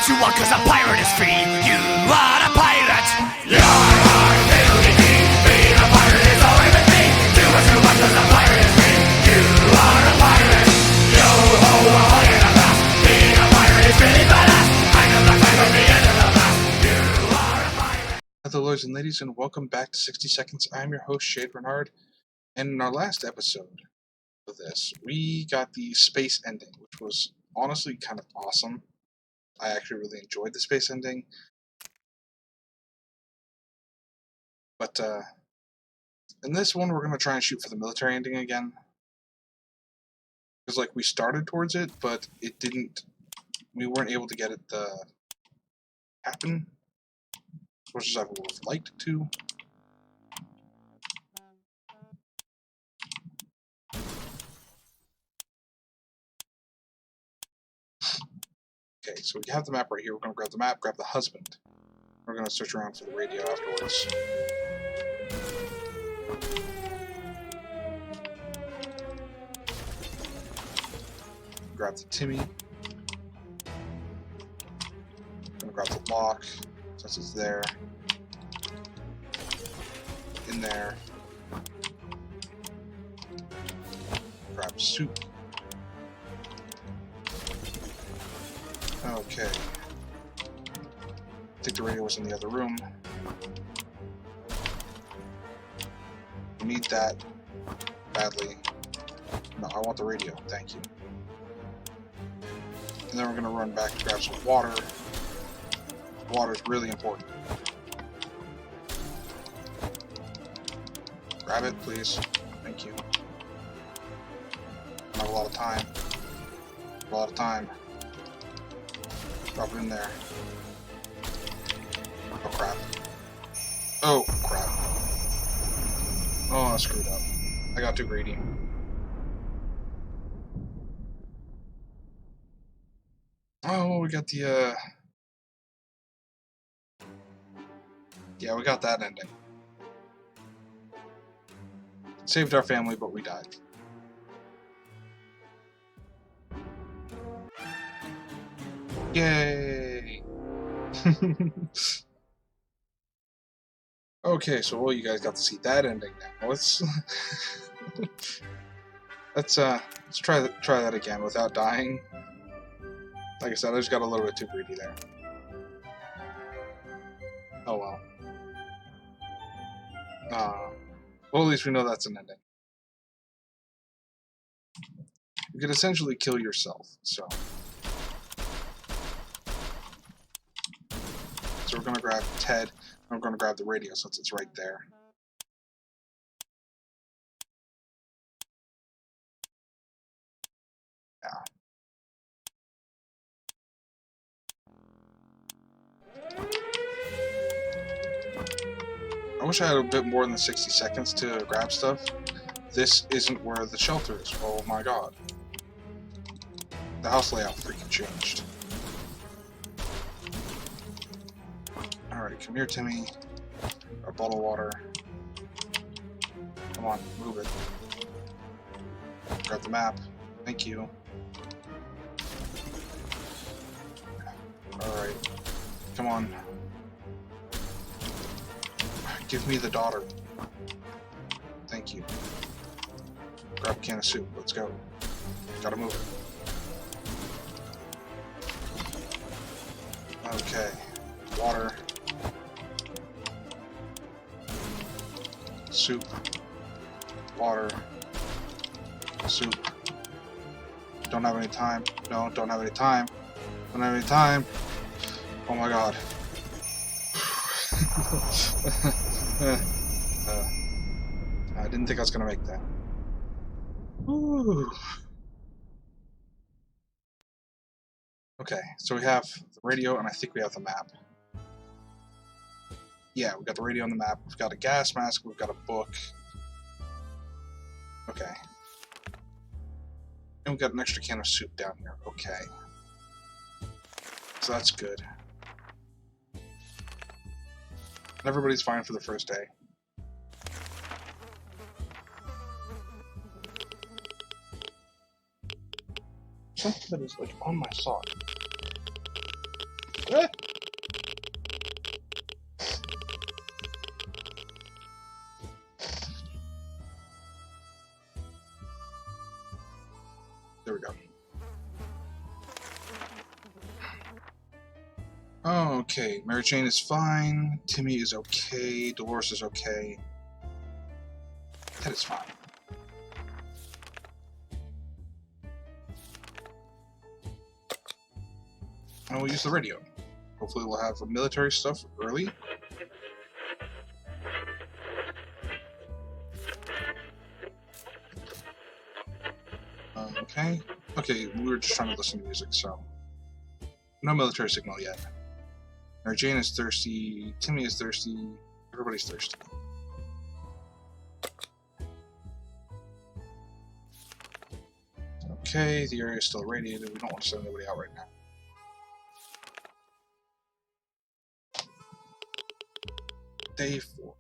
what you want, cause a pirate is free. You are a pirate. Your heart nudity. Being a pirate is always with me. Do what you want, cause a pirate is free. You are a pirate. Yo ho, ahoy in the past. Being a pirate is really badass. I know the fight from the end of the past. You are a pirate. Hello, lords and ladies, and welcome back to 60 Seconds. I'm your host, Shayde Reynard, and in our last episode of this, we got the space ending, which was honestly kind of awesome. I actually really enjoyed the space ending. But, in this one, we're going to try and shoot for the military ending again. Because, like, we started towards it, but it didn't... We weren't able to get it to happen as much as I would have liked it to. Okay, so we have the map right here. We're going to grab the map, grab the husband. We're going to search around for the radio afterwards. Grab the Timmy. Gonna grab the lock, since it's there. In there. Grab soup. Okay. I think the radio was in the other room. We need that badly. No, I want the radio. Thank you. And then we're going to run back to grab some water. Water is really important. Grab it, please. Thank you. Not a lot of time. A lot of time. Drop it in there. Oh crap. Oh crap. Oh, I screwed up. I got too greedy. Oh, we got the, yeah, we got that ending. Saved our family, but we died. Yay! Okay, so well, you guys got to see that ending now. Let's try that again without dying. Like I said, I just got a little bit too greedy there. Oh well. Well, at least we know that's an ending. You could essentially kill yourself, so. So we're gonna grab Ted, and we're gonna grab the radio since it's right there. Yeah. I wish I had a bit more than 60 seconds to grab stuff. This isn't where the shelter is. Oh my god. The house layout freaking changed. Alright, come here, Timmy. A bottle of water. Come on, move it. Grab the map. Thank you. Alright. Come on. Give me the daughter. Thank you. Grab a can of soup. Let's go. Gotta move it. Okay. Water. Soup. Water. Soup. Don't have any time. No, don't have any time. Don't have any time. Oh my god. I didn't think I was gonna make that. Ooh. Okay, so we have the radio, and I think we have the map. Yeah, we got the radio and the map. We've got a gas mask. We've got a book. Okay. And we've got an extra can of soup down here. Okay. So that's good. Everybody's fine for the first day. Something that is like on my sock. There we go. Okay, Mary Jane is fine. Timmy is okay. Dolores is okay. Ted is fine. And we'll use the radio. Hopefully we'll have military stuff early. Okay. Okay, we were just trying to listen to music, so... No military signal yet. Mary Jane is thirsty, Timmy is thirsty, everybody's thirsty. Okay, the area is still irradiated, we don't want to send anybody out right now. Day 4.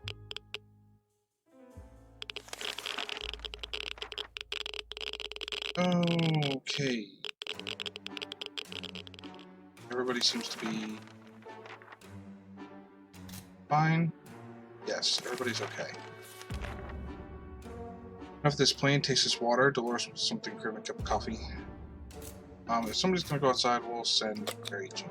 Okay. Everybody seems to be fine. Yes, everybody's okay. If this plane tastes this water, Dolores wants something, crib, and a cup of coffee. If somebody's gonna go outside, we'll send Mary Jane.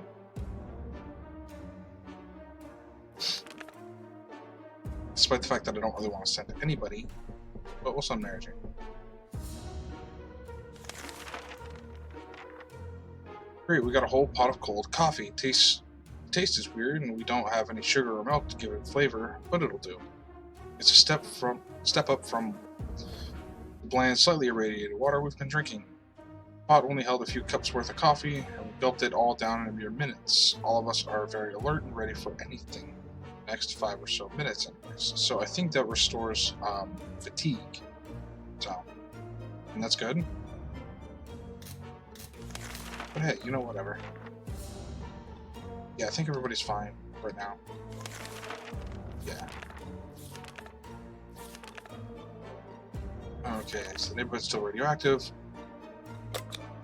Despite the fact that I don't really want to send anybody, but we'll send Mary Jane. Great, we got a whole pot of cold coffee. Taste is weird, and we don't have any sugar or milk to give it flavor, but it'll do. It's a step up from the bland, slightly irradiated water we've been drinking. The pot only held a few cups worth of coffee, and we gulped it all down in a mere minutes. All of us are very alert and ready for anything. Next 5 or so minutes, anyways. So I think that restores fatigue. So, and that's good. But hey, you know, whatever. Yeah, I think everybody's fine right now. Yeah. Okay, so the neighborhood's still radioactive.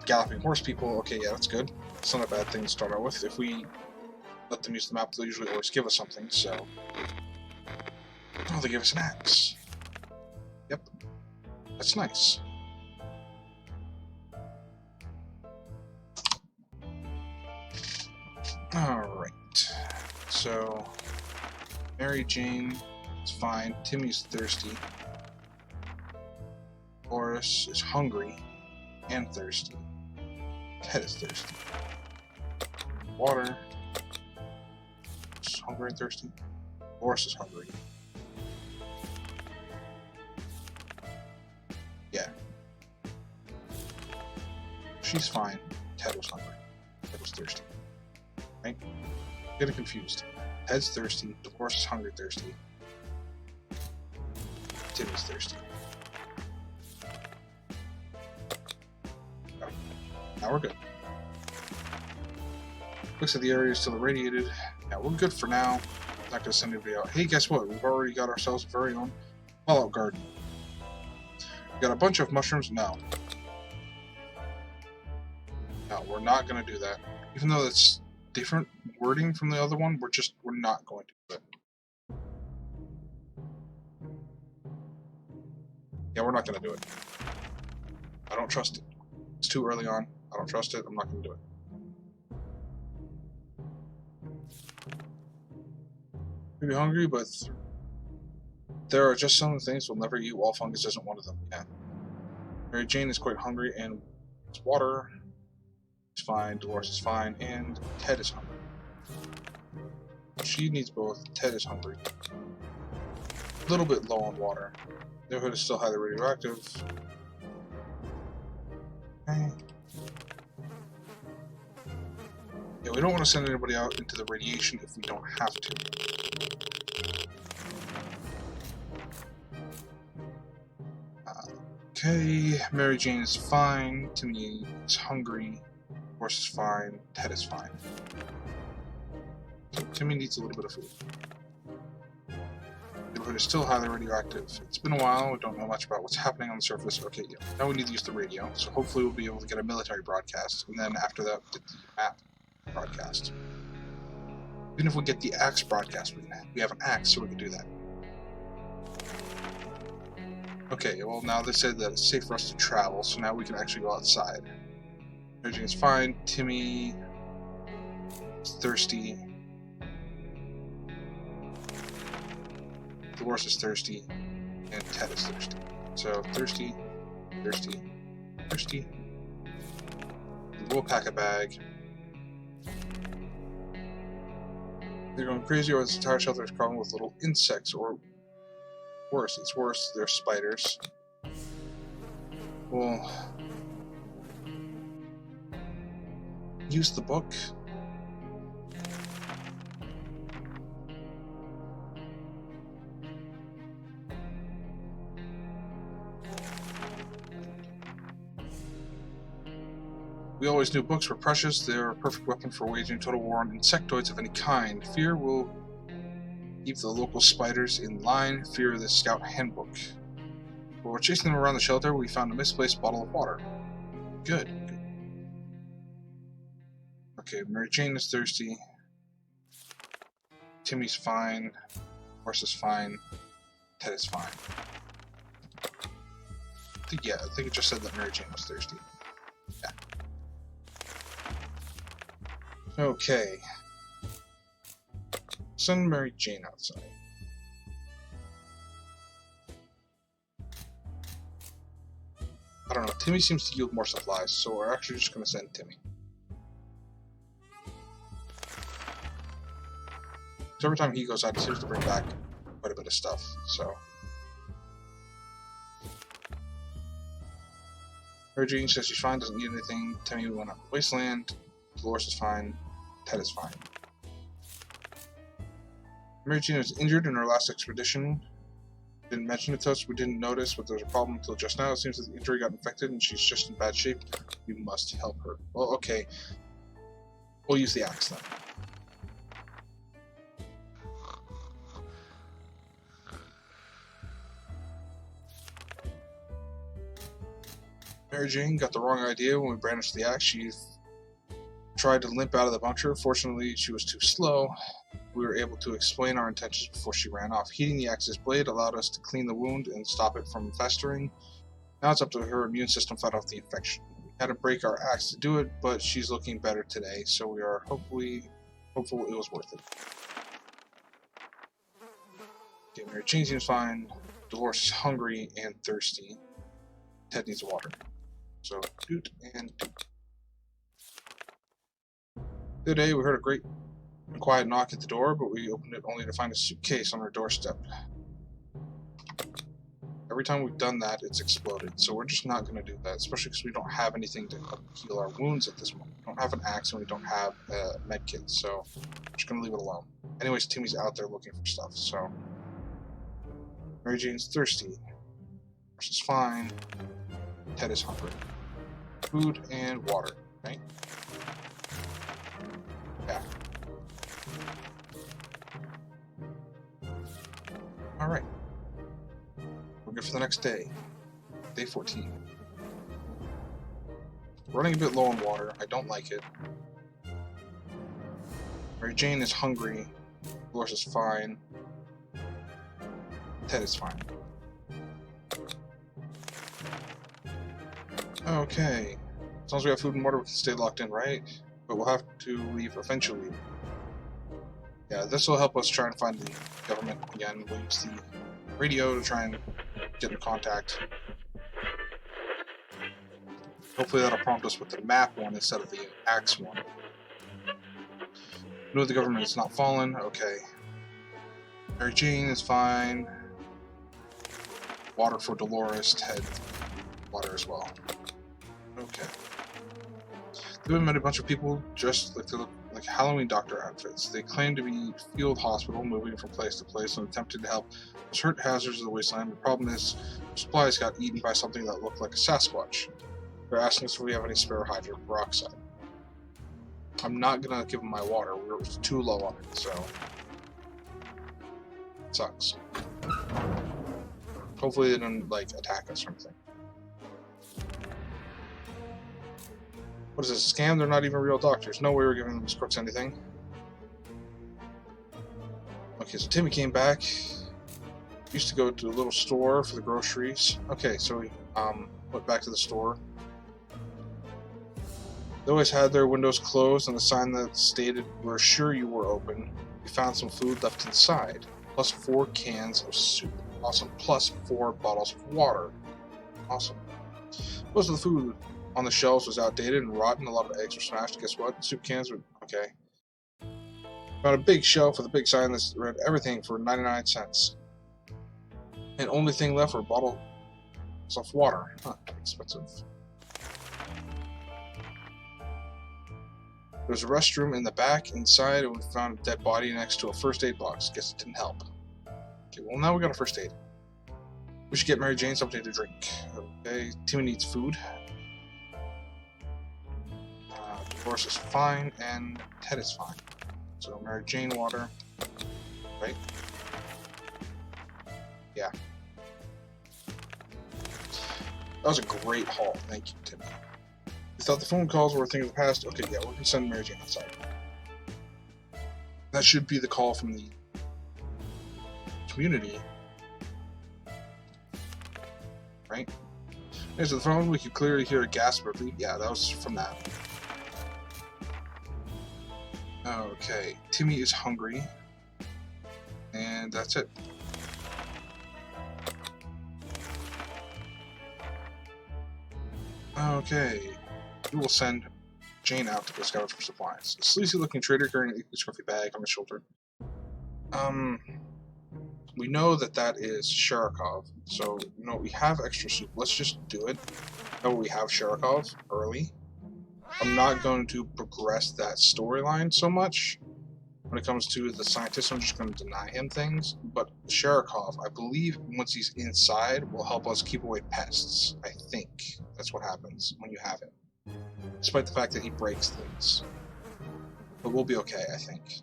Galloping horse people, okay, yeah, that's good. It's not a bad thing to start out with. If we let them use the map, they'll usually always give us something, so... Oh, they give us an axe. Yep. That's nice. Alright, so Mary Jane is fine, Timmy's thirsty, Boris is hungry and thirsty, Ted is thirsty, Water is hungry and thirsty, Boris is hungry. Yeah. She's fine, Ted was hungry, Ted was thirsty. Right? Getting confused. Ted's thirsty, Dolores is hungry thirsty. Timmy's thirsty. Oh, now we're good. Looks like the area is still irradiated. Yeah, we're good for now. Not gonna send anybody out. Hey, guess what? We've already got ourselves a very own fallout garden. We got a bunch of mushrooms. No. No, we're not gonna do that. Even though that's different wording from the other one, we're not going to do it. Yeah, we're not going to do it. I don't trust it. It's too early on. I don't trust it. I'm not going to do it. Maybe hungry, but there are just some things we'll never eat. Wall fungus isn't one of them. Yeah. Mary Jane is quite hungry and it's water. It's fine, Dolores is fine, and Ted is hungry. She needs both. Ted is hungry. A little bit low on water. The neighborhood is still highly radioactive. Okay. Yeah, we don't want to send anybody out into the radiation if we don't have to. Okay, Mary Jane is fine. Timmy is hungry. Horse is fine. Ted is fine. So Timmy needs a little bit of food. The neighborhood is still highly radioactive. It's been a while. We don't know much about what's happening on the surface. Okay, yeah. Now we need to use the radio. So hopefully we'll be able to get a military broadcast. And then after that, get the map broadcast. Even if we get the axe broadcast, we have an axe, so we can do that. Okay, well now they said that it's safe for us to travel, so now we can actually go outside. Everything's fine. Timmy is thirsty. Dolores is thirsty. And Ted is thirsty. So, thirsty, thirsty, thirsty. We'll pack a bag. They're going crazy, or this entire shelter is crawling with little insects, or worse. It's worse, they're spiders. Well, use the book. We always knew books were precious. They're a perfect weapon for waging total war on insectoids of any kind. Fear will keep the local spiders in line. Fear the scout handbook. While we're chasing them around the shelter, we found a misplaced bottle of water. Good. Okay, Mary Jane is thirsty. Timmy's fine. Horse is fine. Ted is fine. I think it just said that Mary Jane was thirsty. Yeah. Okay. Send Mary Jane outside. I don't know, Timmy seems to yield more supplies, so we're actually just going to send Timmy. So every time he goes out, he seems to bring back quite a bit of stuff, so. Mary Jane says she's fine, doesn't need anything. Timmy went up the wasteland. Dolores is fine. Ted is fine. Mary Jane was injured in her last expedition. Didn't mention it to us, we didn't notice, but there was a problem until just now. It seems that the injury got infected and she's just in bad shape. We must help her. Well, okay. We'll use the axe then. Mary Jane got the wrong idea when we brandished the axe. She tried to limp out of the bunker. Fortunately, she was too slow. We were able to explain our intentions before she ran off. Heating the axe's blade allowed us to clean the wound and stop it from festering. Now it's up to her immune system to fight off the infection. We had to break our axe to do it, but she's looking better today, so we are hopeful it was worth it. Okay, Mary Jane seems fine. Dolores is hungry and thirsty. Ted needs water. So, doot and doot. Today we heard a great and quiet knock at the door, but we opened it only to find a suitcase on our doorstep. Every time we've done that, it's exploded, so we're just not going to do that, especially because we don't have anything to help heal our wounds at this moment. We don't have an axe and we don't have a med kit, so we're just going to leave it alone. Anyways, Timmy's out there looking for stuff, so. Mary Jane's thirsty. Horse is fine. Ted is hungry. Food and water, right? Yeah. Alright. We're good for the next day. Day 14. We're running a bit low on water. I don't like it. Mary Jane is hungry. Dolores is fine. Ted is fine. Okay. As long as we have food and water, we can stay locked in, right? But we'll have to leave eventually. Yeah, this will help us try and find the government again. We'll use the radio to try and get in contact. Hopefully that'll prompt us with the map one instead of the axe one. No, the government is not fallen. Okay. Mary Jane is fine. Water for Dolores. Ted. Water as well. Okay. They've met a bunch of people dressed like Halloween doctor outfits. They claim to be field hospital, moving from place to place and attempting to help us hurt hazards of the wasteland. The problem is, supplies got eaten by something that looked like a Sasquatch. They're asking us if we have any spare hydrogen peroxide. I'm not gonna give them my water. We're too low on it, so it sucks. Hopefully they don't attack us or anything. What is this, a scam? They're not even real doctors. No way we're giving these crooks anything. Okay, so Timmy came back. Used to go to a little store for the groceries. Okay, so we went back to the store. They always had their windows closed and a sign that stated, "We're sure you were open. We found some food left inside, plus 4 cans of soup. Awesome. Plus 4 bottles of water. Awesome. Most of the food on the shelves was outdated and rotten. A lot of eggs were smashed. Guess what? Soup cans were okay. Found a big shelf with a big sign that read everything for 99 cents. And only thing left were bottles of water. Huh, expensive. There was a restroom in the back. Inside, and we found a dead body next to a first aid box. Guess it didn't help. Okay, well now we got a first aid. We should get Mary Jane something to drink. Okay, Timmy needs food. Dolores is fine, and Ted is fine. So Mary Jane water, right? Yeah. That was a great haul. Thank you, Timmy. You thought the phone calls were a thing of the past? Okay, yeah, we're gonna send Mary Jane outside. That should be the call from the community. Right? Next to the phone, we could clearly hear a gasp or bleep. Yeah, that was from that. Okay, Timmy is hungry. And that's it. Okay, we will send Jane out to go scout for supplies. A sleazy-looking trader carrying an equally scruffy bag on his shoulder. We know that is Sharakov, so we have extra soup. Let's just do it. Know we have Sharakov early. I'm not going to progress that storyline so much. When it comes to the scientist, I'm just going to deny him things. But Sharakov, I believe, once he's inside, will help us keep away pests. I think that's what happens when you have him. Despite the fact that he breaks things. But we'll be okay, I think.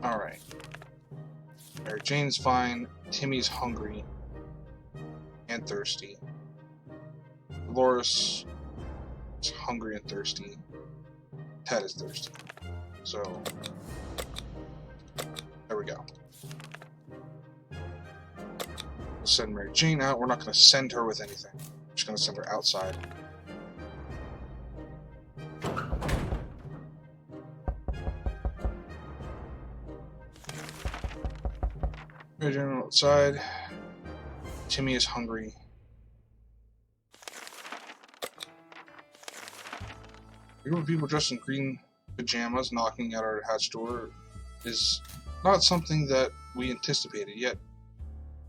Alright. Mary Jane's fine. Timmy's hungry. And thirsty. Dolores is hungry and thirsty. Ted is thirsty. So, there we go. We'll send Mary Jane out. We're not going to send her with anything. We're just going to send her outside. Mary Jane outside. Timmy is hungry. A group of people dressed in green pajamas knocking at our hatch door is not something that we anticipated, yet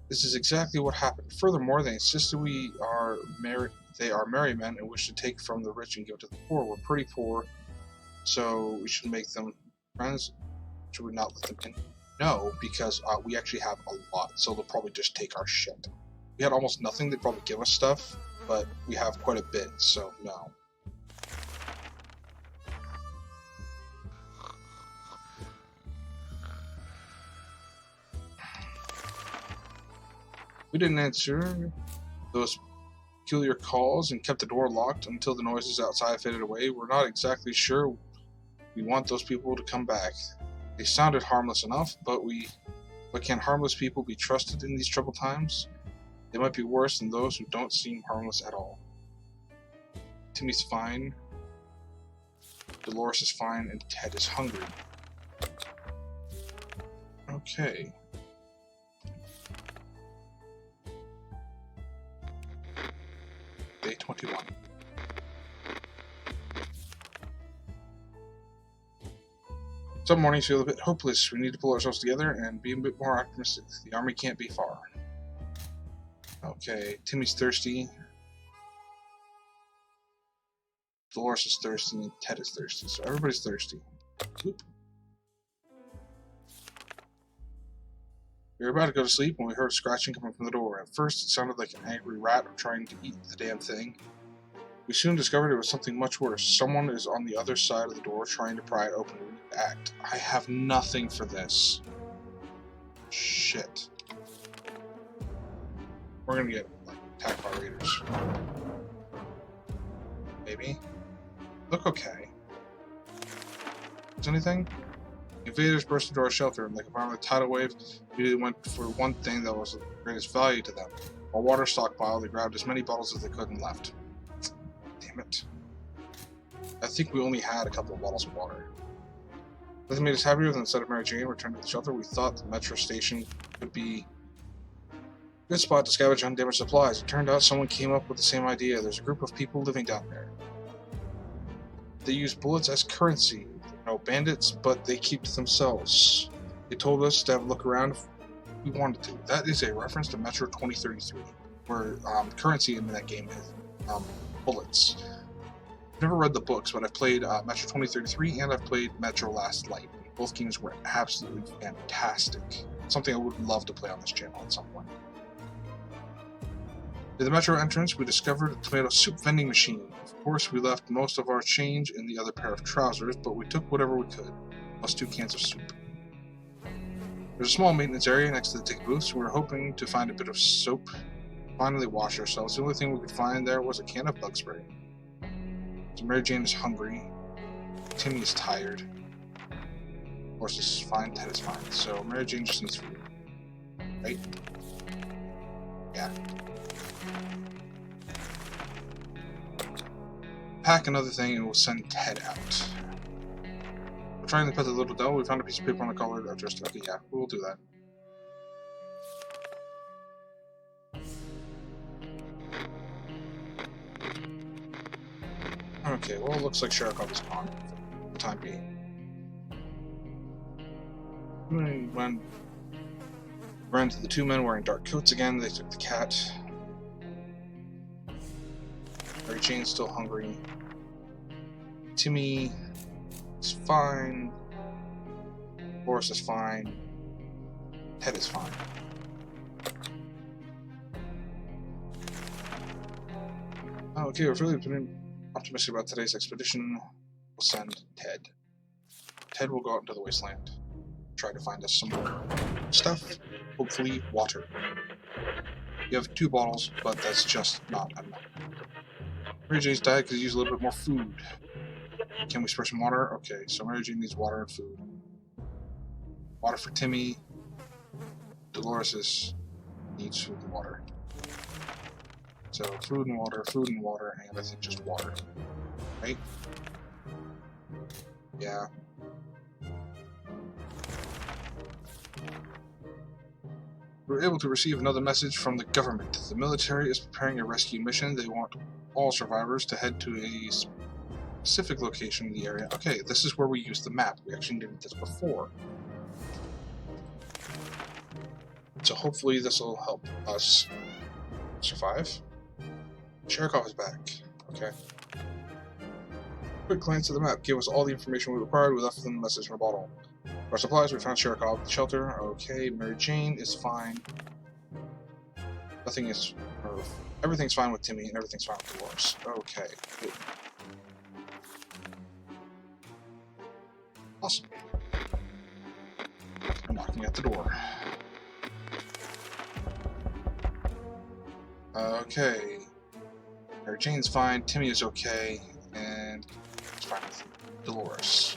this is exactly what happened. Furthermore, they insisted they are merry men and wish to take from the rich and give to the poor. We're pretty poor, so we should make them friends. Should we not let them in? No, because we actually have a lot, so they'll probably just take our shit. We had almost nothing, they'd probably give us stuff, but we have quite a bit, so no. We didn't answer those peculiar calls and kept the door locked until the noises outside faded away. We're not exactly sure we want those people to come back. They sounded harmless enough, but can harmless people be trusted in these troubled times? They might be worse than those who don't seem harmless at all. Timmy's fine. Dolores is fine, and Ted is hungry. Okay. Day 21. Some mornings feel a bit hopeless. We need to pull ourselves together and be a bit more optimistic. The army can't be far. Okay, Timmy's thirsty. Dolores is thirsty, and Ted is thirsty. So everybody's thirsty. Oop. We were about to go to sleep when we heard scratching coming from the door. At first, it sounded like an angry rat trying to eat the damn thing. We soon discovered it was something much worse. Someone is on the other side of the door trying to pry it open. We need to act. I have nothing for this. Shit. We're gonna get attacked by raiders. Maybe. Look okay. Is anything? Invaders burst into our shelter, and like a violent tidal wave, immediately went for one thing that was of greatest value to them. Our water stockpile, they grabbed as many bottles as they could and left. Damn it. I think we only had a couple of bottles of water. Nothing made us happier than instead of Mary Jane returning to the shelter, we thought the metro station would be a good spot to scavenge undamaged supplies. It turned out someone came up with the same idea. There's a group of people living down there. They use bullets as currency. No bandits, but they keep to themselves. They told us to have a look around if we wanted to. That is a reference to Metro 2033, where currency in that game is bullets. I've never read the books, but I've played Metro 2033 and I've played Metro Last Light. Both games were absolutely fantastic. Something I would love to play on this channel at some point. At the Metro entrance, we discovered a tomato soup vending machine. Of course, we left most of our change in the other pair of trousers, but we took whatever we could, plus 2 cans of soup. There's a small maintenance area next to the ticket booth, so we were hoping to find a bit of soap. Finally washed ourselves. The only thing we could find there was a can of bug spray. So Mary Jane is hungry. Timmy is tired. Horse is fine, Ted is fine. So Mary Jane just needs food. Right? Yeah. Pack another thing and we'll send Ted out. We're trying to pet the little devil. We found a piece of paper on the colored address. Okay, yeah, we'll do that. Okay, well, it looks like Sherikov is gone for the time being. We ran to the 2 men wearing dark coats again. They took the cat. Mary Jane's still hungry. Timmy is fine. Boris is fine. Ted is fine. Okay, we're really optimistic about today's expedition. We'll send Ted. Ted will go out into the wasteland. Try to find us some more stuff. Hopefully water. You have 2 bottles, but that's just not enough. Mary Jane's died because he used a little bit more food. Can we spare some water? Okay, so Mary Jane needs water and food. Water for Timmy. Dolores needs food and water. So food and water, and I think just water. Right? Yeah. We were able to receive another message from the government. The military is preparing a rescue mission. They want all survivors to head to a specific location in the area. Okay, this is where we use the map. We actually did this before. So hopefully this will help us survive. Sherikov is back. Okay. Quick glance at the map gave us all the information we required. We left them a message in a bottle. Our supplies, we found Sherikov at the shelter. Okay, Mary Jane is fine. Everything's fine with Timmy, and everything's fine with Dolores. Okay, good. Awesome. I'm knocking at the door. Okay. Mary Jane's fine, Timmy is okay, and it's fine with Dolores.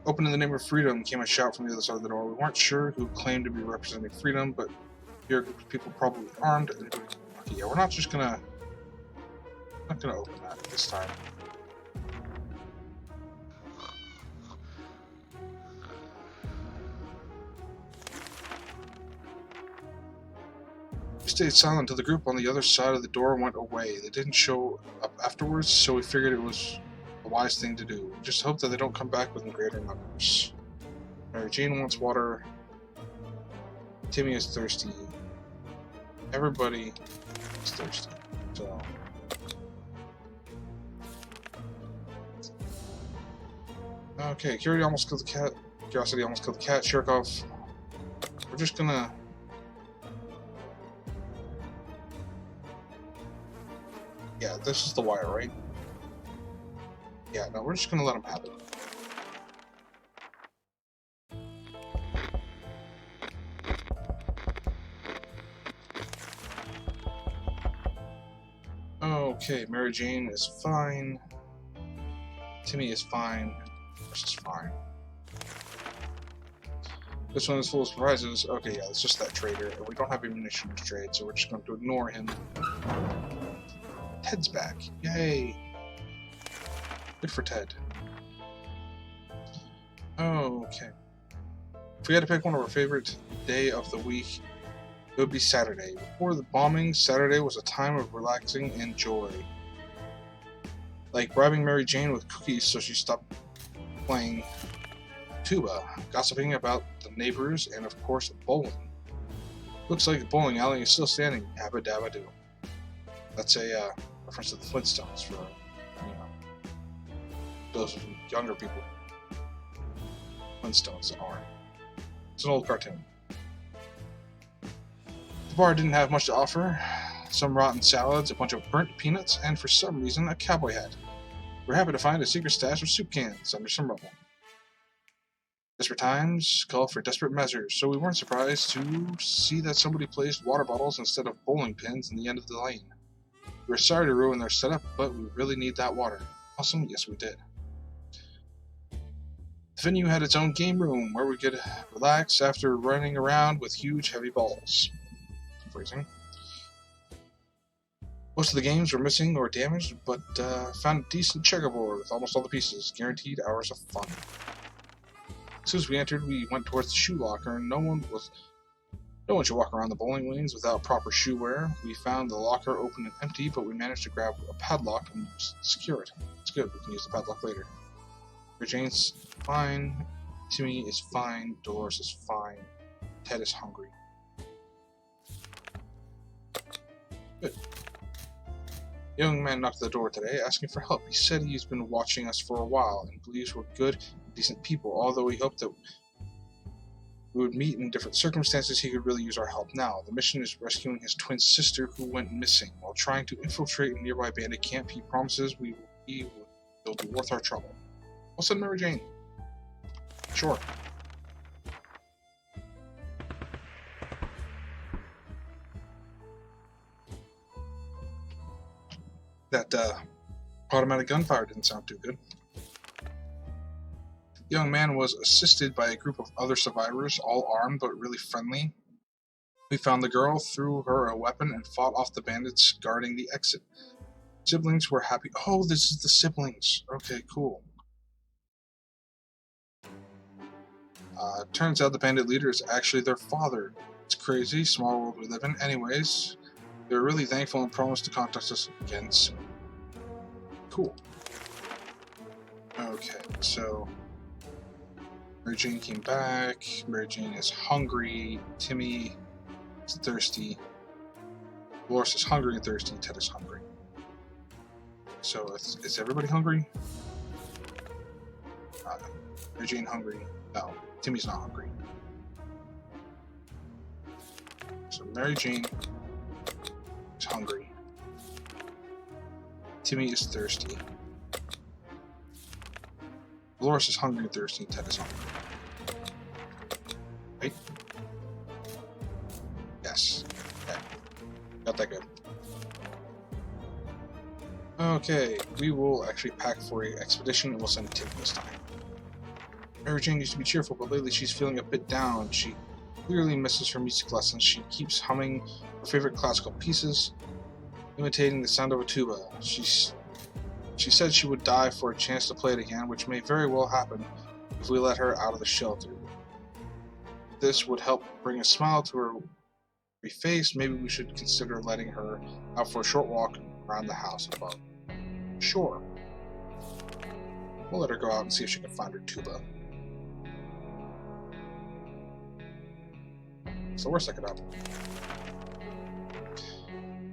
Open in the name of freedom came a shout from the other side of the door. We weren't sure who claimed to be representing freedom, but here are a group of people probably armed. Okay, yeah, we're not gonna open that this time. We stayed silent until the group on the other side of the door went away. They didn't show up afterwards, so we figured it was a wise thing to do. We just hope that they don't come back with greater numbers. Mary Jane wants water. Timmy is thirsty. Everybody is thirsty. So okay, Curiosity almost killed the cat. Sherikov. We're just gonna yeah, this is the wire, right? Yeah, no, we're just gonna let him have it. Okay, Mary Jane is fine. Timmy is fine. This is fine. This one is full of surprises. Okay, yeah, it's just that trader. We don't have ammunition to trade, so we're just going to ignore him. Ted's back. Yay! Good for Ted. Okay. If we had to pick one of our favorite day of the week, it would be Saturday. Before the bombing, Saturday was a time of relaxing and joy. Like bribing Mary Jane with cookies so she stopped playing tuba, gossiping about the neighbors, and of course, bowling. Looks like the bowling alley is still standing. Yabba dabba doo. That's a reference to the Flintstones for, those younger people. Flintstones are. It's an old cartoon. The bar didn't have much to offer. Some rotten salads, a bunch of burnt peanuts, and for some reason, a cowboy hat. We're happy to find a secret stash of soup cans under some rubble. Desperate times call for desperate measures, so we weren't surprised to see that somebody placed water bottles instead of bowling pins in the end of the lane. We were sorry to ruin their setup, but we really need that water. Awesome, yes we did. The venue had its own game room where we could relax after running around with huge heavy balls. Phrasing. Most of the games were missing or damaged, but found a decent checkerboard with almost all the pieces. Guaranteed hours of fun. As soon as we entered, we went towards the shoe locker, and no one should walk around the bowling lanes without proper shoe wear. We found the locker open and empty, but we managed to grab a padlock and secure it. It's good, we can use the padlock later. Mary Jane's fine, Timmy is fine, Dolores is fine, Ted is hungry. Good. The young man knocked at the door today, asking for help. He said he's been watching us for a while and believes we're good, decent people, although he hoped that we would meet in different circumstances. He could really use our help now. The mission is rescuing his twin sister who went missing. While trying to infiltrate a nearby bandit camp, he promises it'll be worth our trouble. I'll send Mary Jane. Sure. That automatic gunfire didn't sound too good. The young man was assisted by a group of other survivors, all armed but really friendly. We found the girl, threw her a weapon, and fought off the bandits guarding the exit. Siblings were happy. Oh, this is the siblings. Okay, cool. Turns out the bandit leader is actually their father. It's crazy, small world we live in. Anyways, they're really thankful and promised to contact us again soon. Cool. Okay, so Mary Jane came back. Mary Jane is hungry. Timmy is thirsty. Dolores is hungry and thirsty. Ted is hungry. So is everybody hungry? Mary Jane hungry? No, Timmy's not hungry. So Mary Jane is hungry. Timmy is thirsty. Dolores is hungry and thirsty. Ted is hungry. Right? Yes. Okay. Got that good. Okay, we will actually pack for an expedition and we'll send Tim this time. Mary Jane used to be cheerful, but lately she's feeling a bit down. She clearly misses her music lessons. She keeps humming her favorite classical pieces, imitating the sound of a tuba. She said she would die for a chance to play it again, which may very well happen if we let her out of the shelter. This would help bring a smile to her face. Maybe we should consider letting her out for a short walk around the house above. Sure. We'll let her go out and see if she can find her tuba. It's the worst that could happen.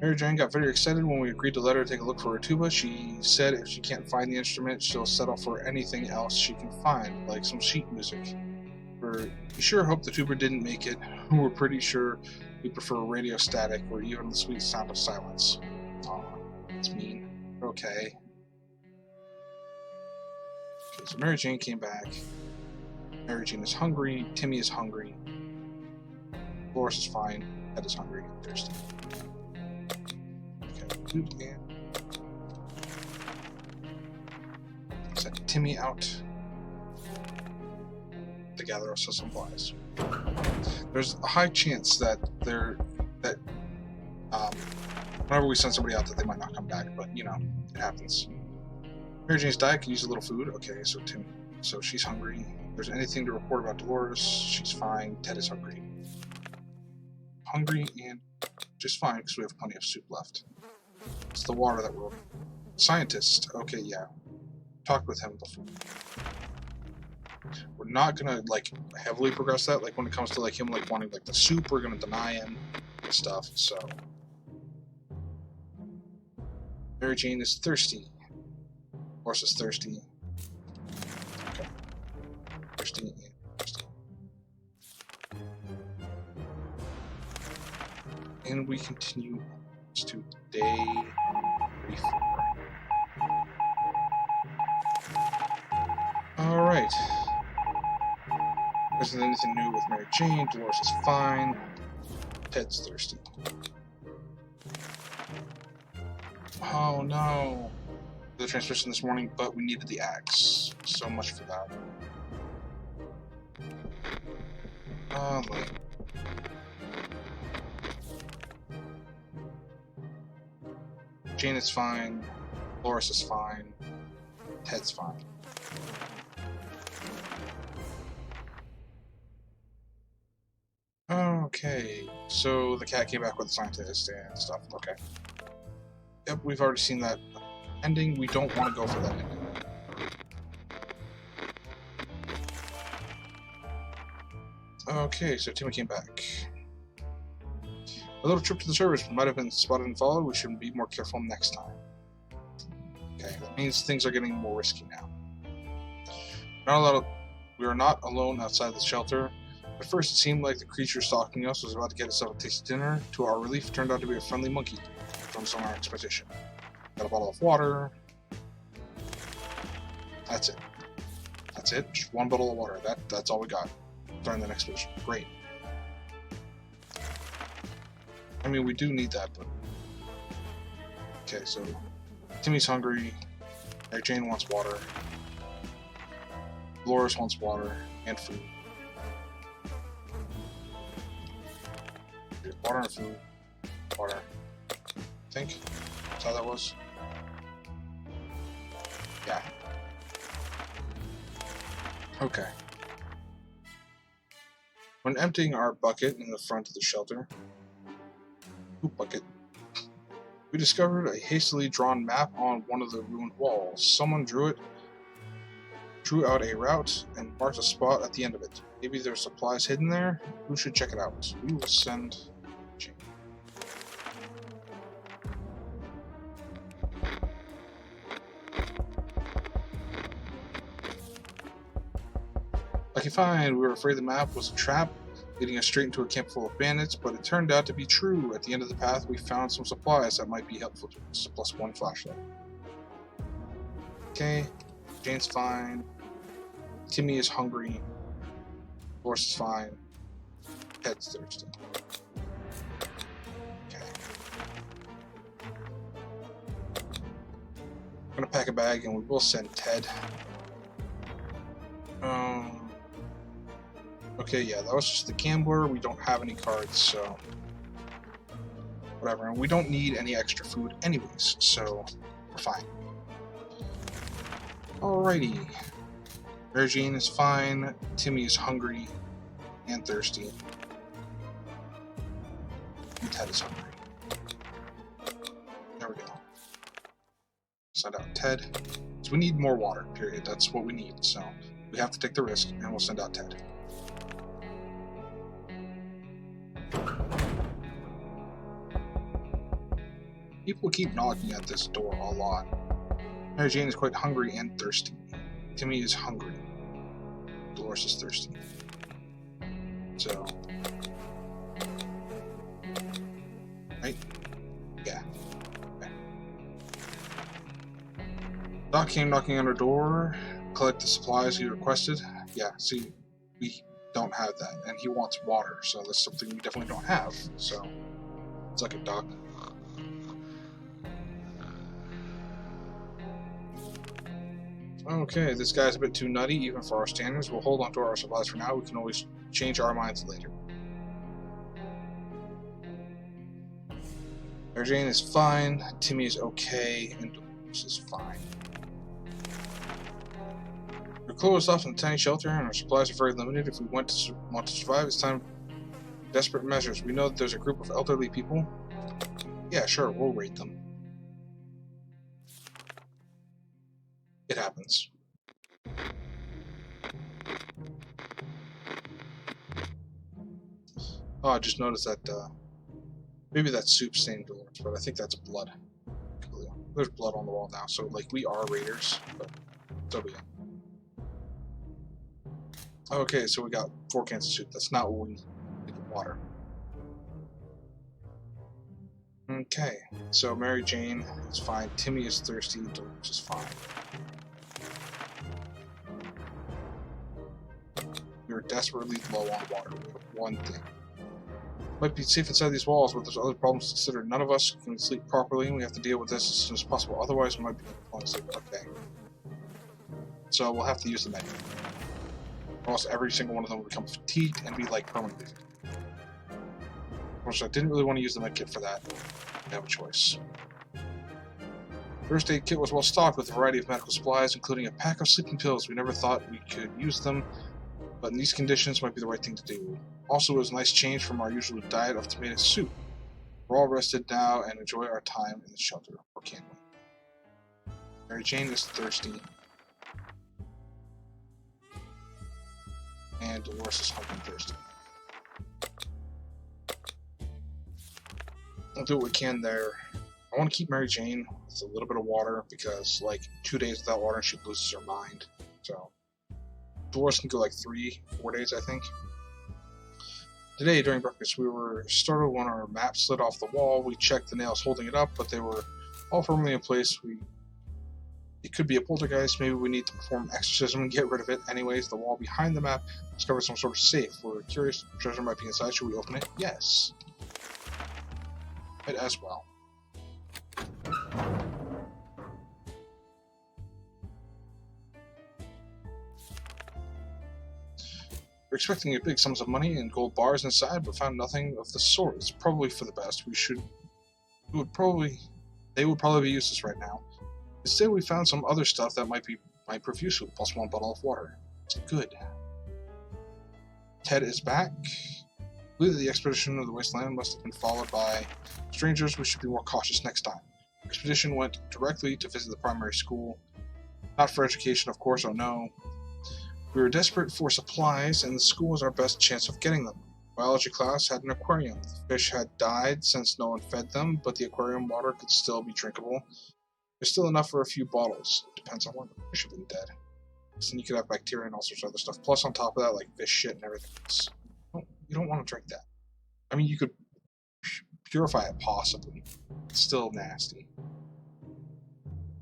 Mary Jane got very excited when we agreed to let her take a look for her tuba. She said if she can't find the instrument, she'll settle for anything else she can find, like some sheet music. We sure hope the tuba didn't make it. We're pretty sure we prefer radio static or even the sweet sound of silence. Aw, that's mean. Okay. Okay, so Mary Jane came back. Mary Jane is hungry. Timmy is hungry. Dolores is fine. Ed is hungry and thirsty. Okay, food again. Send Timmy out. The to gather us some supplies. There's a high chance that whenever we send somebody out that they might not come back, but you know, it happens. Mary Jane's diet could use a little food. Okay, so she's hungry. If there's anything to report about Dolores, she's fine. Ted is hungry. Hungry and just fine because we have plenty of soup left. It's the water that we're... Scientist. Okay, yeah. Talked with him before. We're not gonna, like, heavily progress that. Like, when it comes to, like, him, like, wanting, like, the soup, we're gonna deny him and stuff, so... Mary Jane is thirsty. Horse is thirsty. Okay. Thirsty and thirsty. And we continue to day 34. Alright. There isn't anything new with Mary Jane. Dolores is fine. Ted's thirsty. Oh no. The transmission this morning, but we needed the axe. So much for that. Lame. Jane is fine. Dolores is fine. Ted's fine. Okay, so the cat came back with the scientist and stuff. Okay. Yep, we've already seen that ending. We don't want to go for that ending. Okay, so Timmy came back. A little trip to the servers might have been spotted and followed. We should be more careful next time. Okay, that means things are getting more risky now. We are not alone outside the shelter. At first, it seemed like the creature stalking us was about to get itself a tasty dinner. To our relief, it turned out to be a friendly monkey from some our expedition. Got a bottle of water. That's it. That's it. Just one bottle of water. That's all we got during the expedition. Great. I mean, we do need that, but... Okay, so... Timmy's hungry. Mary Jane wants water. Dolores wants water and food. Water and food. Water. I think that's how that was. Yeah. Okay. When emptying our bucket in the front of the shelter, bucket, we discovered a hastily drawn map on one of the ruined walls. Someone drew out a route and marked a spot at the end of it. Maybe there's supplies hidden there? Who should check it out? We will send Jane. Lucky find, we were afraid the map was a trap, leading us straight into a camp full of bandits, but it turned out to be true. At the end of the path, we found some supplies that might be helpful to us. +1 flashlight. Okay, Jane's fine. Timmy is hungry. Dolores is fine. Ted's thirsty. Okay. I'm gonna pack a bag and we will send Ted. Okay, yeah, that was just the gambler. We don't have any cards, so... Whatever, and we don't need any extra food anyways, so we're fine. Alrighty. Mary Jane is fine. Timmy is hungry and thirsty. And Ted is hungry. There we go. Send out Ted. So we need more water, period. That's what we need, so we have to take the risk, and we'll send out Ted. People keep knocking at this door a lot. Mary Jane is quite hungry and thirsty. Timmy is hungry. Dolores is thirsty. So... Right? Yeah. Okay. Doc came knocking on our door. Collect the supplies he requested. Yeah, see, we don't have that. And he wants water, so that's something we definitely don't have. So, suck it, Doc. Okay, this guy's a bit too nutty, even for our standards. We'll hold on to our supplies for now. We can always change our minds later. Mary Jane is fine, Timmy is okay, and Dolores is fine. We're closed off in a tiny shelter, and our supplies are very limited. If we want to survive, it's time for desperate measures. We know that there's a group of elderly people. Yeah, sure, we'll raid them. It happens. Oh, I just noticed that, maybe that's soup stained Dolores, but I think that's blood. There's blood on the wall now, so, like, we are raiders, but so be it. Okay, so we got 4 cans of soup. That's not what we need. We need water. Okay, so Mary Jane is fine. Timmy is thirsty. Dolores is fine. We are desperately low on water. We have one thing. Might be safe inside these walls, but there's other problems to consider. None of us can sleep properly, and we have to deal with this as soon as possible. Otherwise, we might be falling asleep. Okay. So we'll have to use the menu. Or else every single one of them will become fatigued and be like permanently fatigued. Which I didn't really want to use the medkit for that. I have a choice. First aid kit was well stocked with a variety of medical supplies, including a pack of sleeping pills. We never thought we could use them, but in these conditions might be the right thing to do. Also, it was a nice change from our usual diet of tomato soup. We're all rested now and enjoy our time in the shelter, or can we? Mary Jane is thirsty. And Dolores is hungry and thirsty. We'll do what we can there. I want to keep Mary Jane with a little bit of water because, like, 2 days without water, she loses her mind. So, Dolores can go like 3-4 days, I think. Today, during breakfast, we were startled when our map slid off the wall. We checked the nails holding it up, but they were all firmly in place. It could be a poltergeist. Maybe we need to perform exorcism and get rid of it. Anyways, the wall behind the map discovered some sort of safe. We're curious if treasure might be inside. Should we open it? Yes. It as well. We're expecting a big sums of money and gold bars inside, but found nothing of the sort. It's probably for the best. They would probably be useless right now. Instead, we found some other stuff that might prove useful. Plus 1 bottle of water. Good. Ted is back. I believe that the expedition of the wasteland must have been followed by strangers. We should be more cautious next time. The expedition went directly to visit the primary school. Not for education, of course, oh no. We were desperate for supplies, and the school was our best chance of getting them. Biology class had an aquarium. The fish had died since no one fed them, but the aquarium water could still be drinkable. There's still enough for a few bottles. Depends on when the fish have been dead. Then you could have bacteria and all sorts of other stuff. Plus, on top of that, like fish shit and everything else. You don't want to drink that. I mean, you could purify it, possibly. It's still nasty. I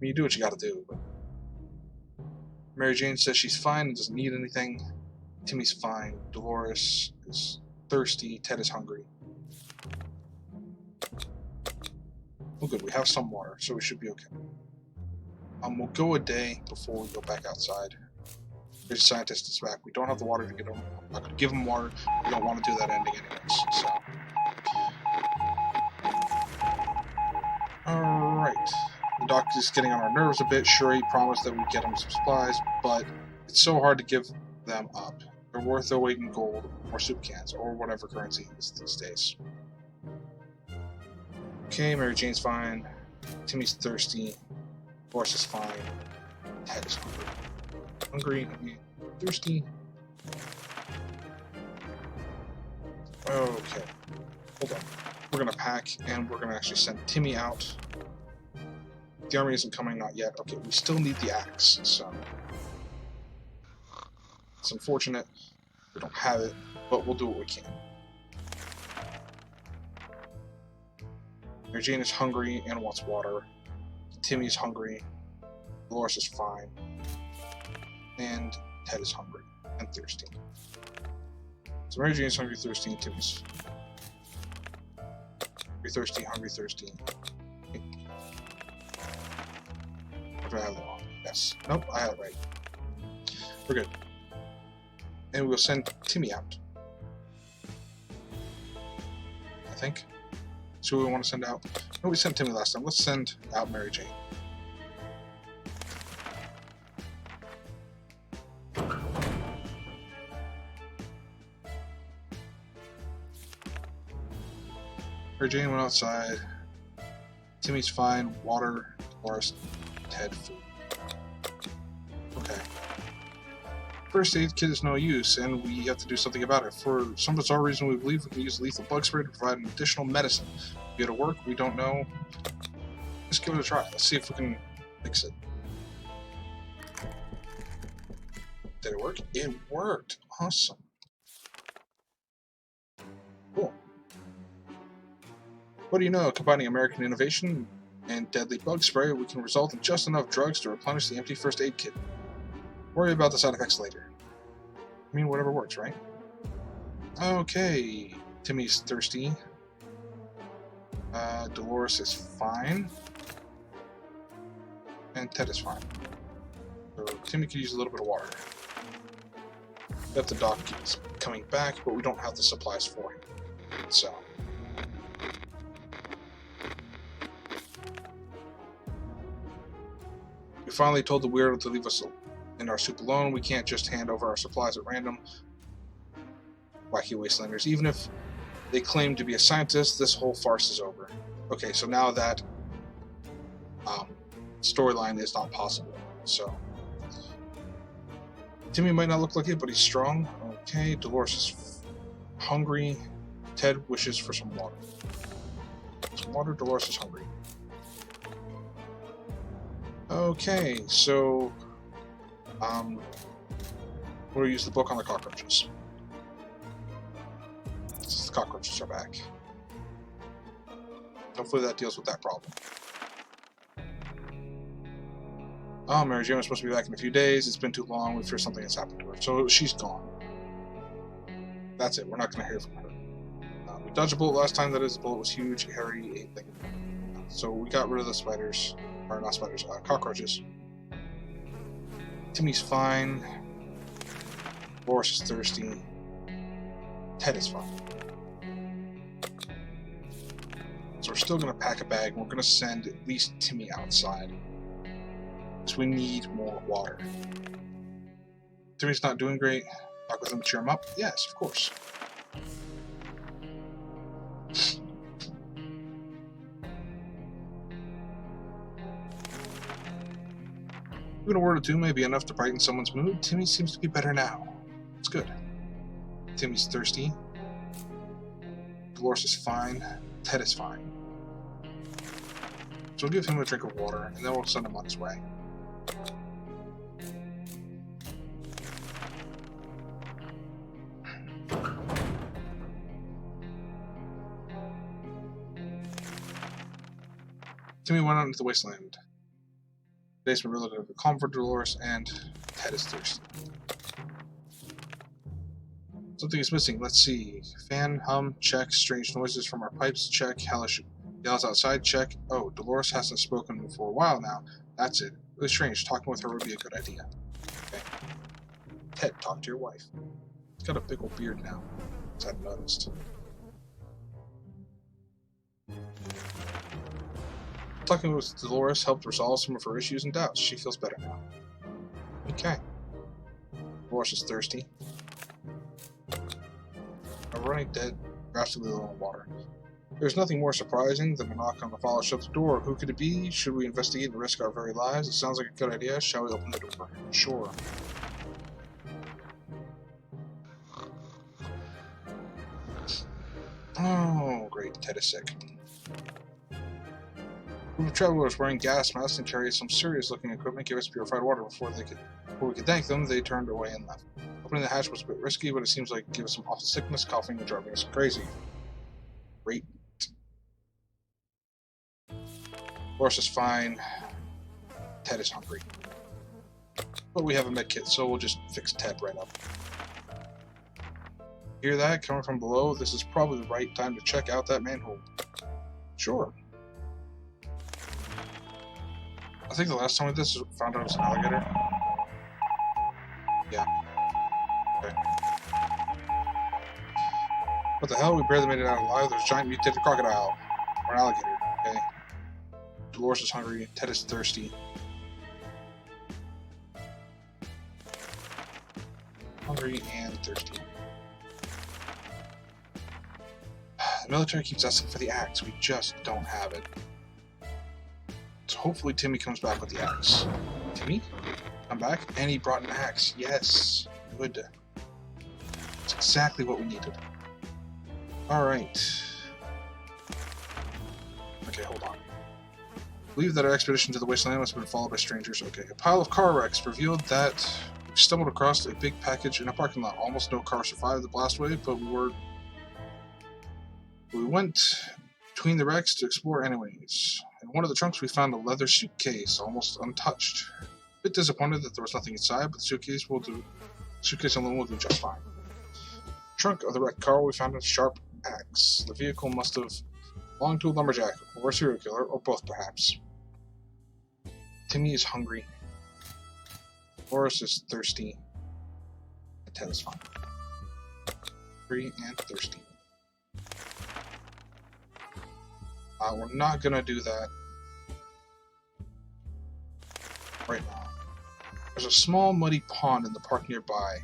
mean, you do what you gotta do, but... Mary Jane says she's fine and doesn't need anything. Timmy's fine. Dolores is thirsty. Ted is hungry. Well, good. We have some water, so we should be okay. We'll go a day before we go back outside. The scientist is back. We don't have the water to get him. I'm not going to give him water. We don't want to do that ending anyways, so... Alright. The doctor's getting on our nerves a bit. Sure, he promised that we'd get him some supplies, but it's so hard to give them up. They're worth their weight in gold, or soup cans, or whatever currency is these days. Okay, Mary Jane's fine. Timmy's thirsty. Boris is fine. Ted is hungry. Hungry and thirsty. Okay. Hold on. We're gonna pack, and we're gonna actually send Timmy out. The army isn't coming, not yet. Okay, we still need the axe, so... It's unfortunate we don't have it, but we'll do what we can. Mary Jane is hungry and wants water. Timmy's hungry. Dolores is fine. And Ted is hungry and thirsty. So Mary Jane's hungry, thirsty, and Timmy's hungry, thirsty. What do I have that on? Yeah. Yes. Nope, I had it right. We're good. And we'll send Timmy out. I think. So we want to send out... No, we sent Timmy last time. Let's send out Mary Jane. Mary Jane went outside. Timmy's fine. Water, Dolores, Ted, food. Okay. First aid kit is no use, and we have to do something about it. For some bizarre reason, we believe we can use lethal bug spray to provide an additional medicine. Go to work, we don't know. Let's give it a try. Let's see if we can fix it. Did it work? It worked. Awesome. Cool. What do you know? Combining American innovation and deadly bug spray, we can result in just enough drugs to replenish the empty first aid kit. Worry about the side effects later. I mean, whatever works, right? Okay. Timmy's thirsty. Dolores is fine. And Ted is fine. So Timmy could use a little bit of water. Bet the doc keeps coming back, but we don't have the supplies for him. So. We finally told the weirdo to leave us in our soup alone. We can't just hand over our supplies at random. Wacky wastelanders. Even if they claim to be a scientist, this whole farce is over. Okay, so now that storyline is not possible. So Timmy might not look like it, but he's strong. Okay, Dolores is hungry. Ted wishes for some water. Some water. Dolores is hungry. Okay, so we'll use the book on the cockroaches. Since the cockroaches are back. Hopefully that deals with that problem. Oh, Mary Jane was supposed to be back in a few days. It's been too long. We fear something has happened to her. So she's gone. That's it. We're not going to hear from her. We dodged a bullet last time. That is, the bullet was huge, hairy, ate thing. So we got rid of the spiders. Or not spiders, cockroaches. Timmy's fine. Boris is thirsty. Ted is fine. So we're still going to pack a bag, and we're going to send at least Timmy outside. So we need more water. Timmy's not doing great. Talk with him to cheer him up? Yes, of course. Even a word or two may be enough to brighten someone's mood. Timmy seems to be better now. It's good. Timmy's thirsty. Dolores is fine. Ted is fine. So we'll give him a drink of water, and then we'll send him on his way. Timmy went out into the wasteland. Today's been relatively calm for Dolores, and Ted is thirsty. Something is missing. Let's see. Fan, hum, check. Strange noises from our pipes, check. Hellish yells outside, check. Oh, Dolores hasn't spoken for a while now. That's it. Really strange. Talking with her would be a good idea. Okay. Ted, talk to your wife. He's got a big old beard now, as I've noticed. Talking with Dolores helped resolve some of her issues and doubts. She feels better now. Okay. Dolores is thirsty. A running dead, drastically low on water. There's nothing more surprising than a knock on the follow shut the door. Who could it be? Should we investigate and risk our very lives? It sounds like a good idea. Shall we open the door? Sure. Oh, great. Ted is sick. A group of travelers wearing gas masks and carrying some serious-looking equipment gave us purified water. Before we could thank them, they turned away and left. Opening the hatch was a bit risky, but it seems like it gave us some awful sickness, coughing, and driving us crazy. Great. Boris is fine. Ted is hungry. But we have a med kit, so we'll just fix Ted right up. Hear that? Coming from below? This is probably the right time to check out that manhole. Sure. I think the last time we did this, we found out it was an alligator. Yeah. Okay. What the hell? We barely made it out alive. There's a giant mutated crocodile. Or an alligator. Okay. Dolores is hungry. Ted is thirsty. Hungry and thirsty. The military keeps asking for the axe. We just don't have it. So hopefully Timmy comes back with the axe. Timmy? Come back? And he brought an axe. Yes. Good. That's exactly what we needed. Alright. Okay, hold on. I believe that our expedition to the wasteland must have been followed by strangers. Okay, a pile of car wrecks revealed that we stumbled across a big package in a parking lot. Almost no car survived the blast wave, but we went between the wrecks to explore anyways. In one of the trunks we found a leather suitcase, almost untouched. A bit disappointed that there was nothing inside, but the suitcase alone will do just fine. Trunk of the wrecked car we found a sharp axe. The vehicle must have belonged to a lumberjack, or a serial killer, or both perhaps. Timmy is hungry. Boris is thirsty. And Ted is fine. Hungry and thirsty. We're not gonna do that right now. There's a small muddy pond in the park nearby.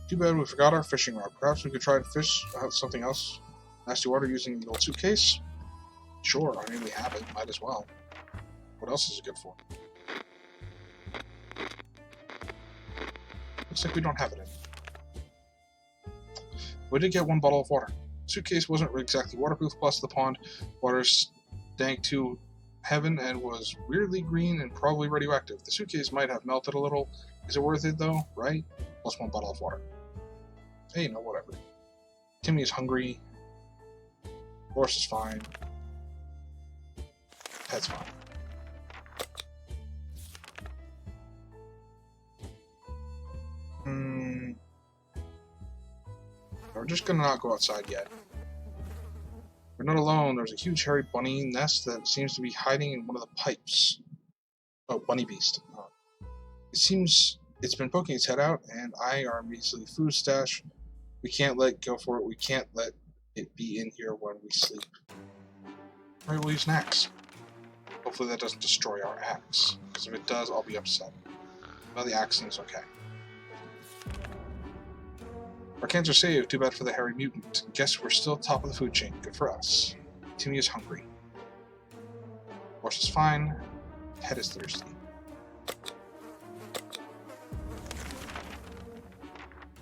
Too bad we forgot our fishing rod. Perhaps we could try to fish out something else. Nasty water using the old suitcase? Sure, I mean we have it. Might as well. What else is it good for? Looks like we don't have it in. We did get one bottle of water. The suitcase wasn't exactly waterproof, plus the pond water stank to heaven and was weirdly green and probably radioactive. The suitcase might have melted a little. Is it worth it though, right? Plus one bottle of water. Hey, no, whatever. Timmy is hungry. Boris is fine. Ted's fine. We're just gonna not go outside yet. We're not alone. There's a huge hairy bunny nest that seems to be hiding in one of the pipes. Oh, bunny beast. It seems it's been poking its head out, and our measly food stash. We can't let go for it. We can't let it be in here when we sleep. Alright, we'll use an axe. Hopefully that doesn't destroy our axe, because if it does, I'll be upset. Well, the axe seems okay. Our cans are saved. Too bad for the hairy mutant. Guess we're still top of the food chain. Good for us. Timmy is hungry. Horse is fine. Ted is thirsty.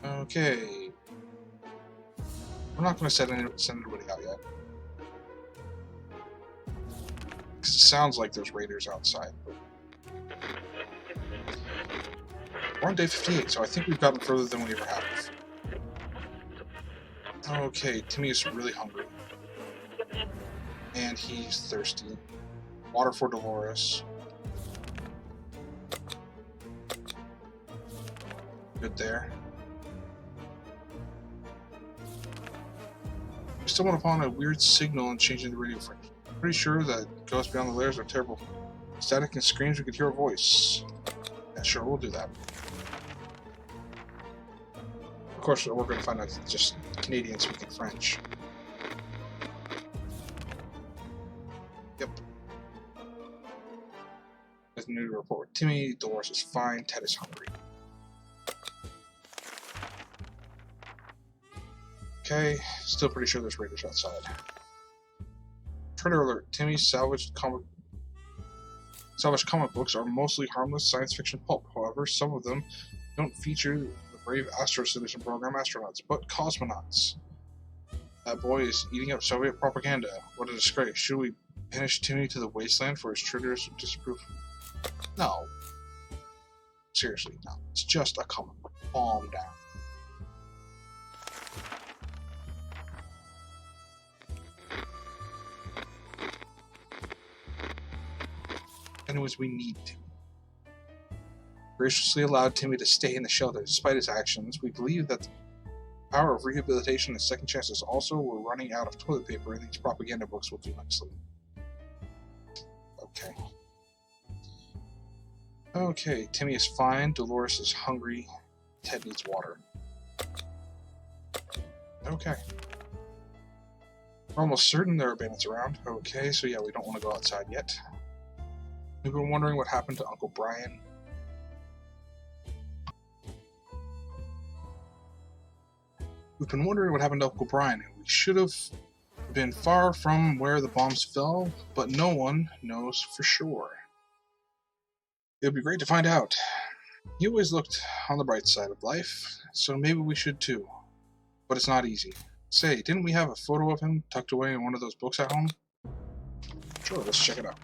Okay. We're not going to send anybody out yet. Because it sounds like there's raiders outside. We're on day 58, so I think we've gotten further than we ever have. Okay, Timmy is really hungry. And he's thirsty. Water for Dolores. Good there. We stumbled upon a weird signal and changing the radio frequency. Pretty sure that ghosts beyond the layers are terrible. Static and screams, we could hear a voice. Yeah, sure, we'll do that. Of course, we're going to find out just Canadians speaking French. Yep. There's a new report. Timmy, Dolores is fine. Ted is hungry. Okay, still pretty sure there's raiders outside. Predator alert. Timmy's salvaged comic books are mostly harmless science fiction pulp. However, some of them don't feature the brave Astro Citizen program astronauts, but cosmonauts. That boy is eating up Soviet propaganda. What a disgrace. Should we banish Timmy to the wasteland for his traitorous disproof? No. Seriously, no. It's just a comic book. Calm down. Anyways, we need to. Graciously allowed Timmy to stay in the shelter despite his actions. We believe that the power of rehabilitation and second chances. Also, we're running out of toilet paper, and these propaganda books will do nicely. Okay. Okay, Timmy is fine, Dolores is hungry, Ted needs water. Okay. We're almost certain there are bandits around. Okay, so yeah, we don't want to go outside yet. We've been wondering what happened to Uncle Brian. We should have been far from where the bombs fell, but no one knows for sure. It would be great to find out. He always looked on the bright side of life, so maybe we should too. But it's not easy. Say, didn't we have a photo of him tucked away in one of those books at home? Sure, let's check it out.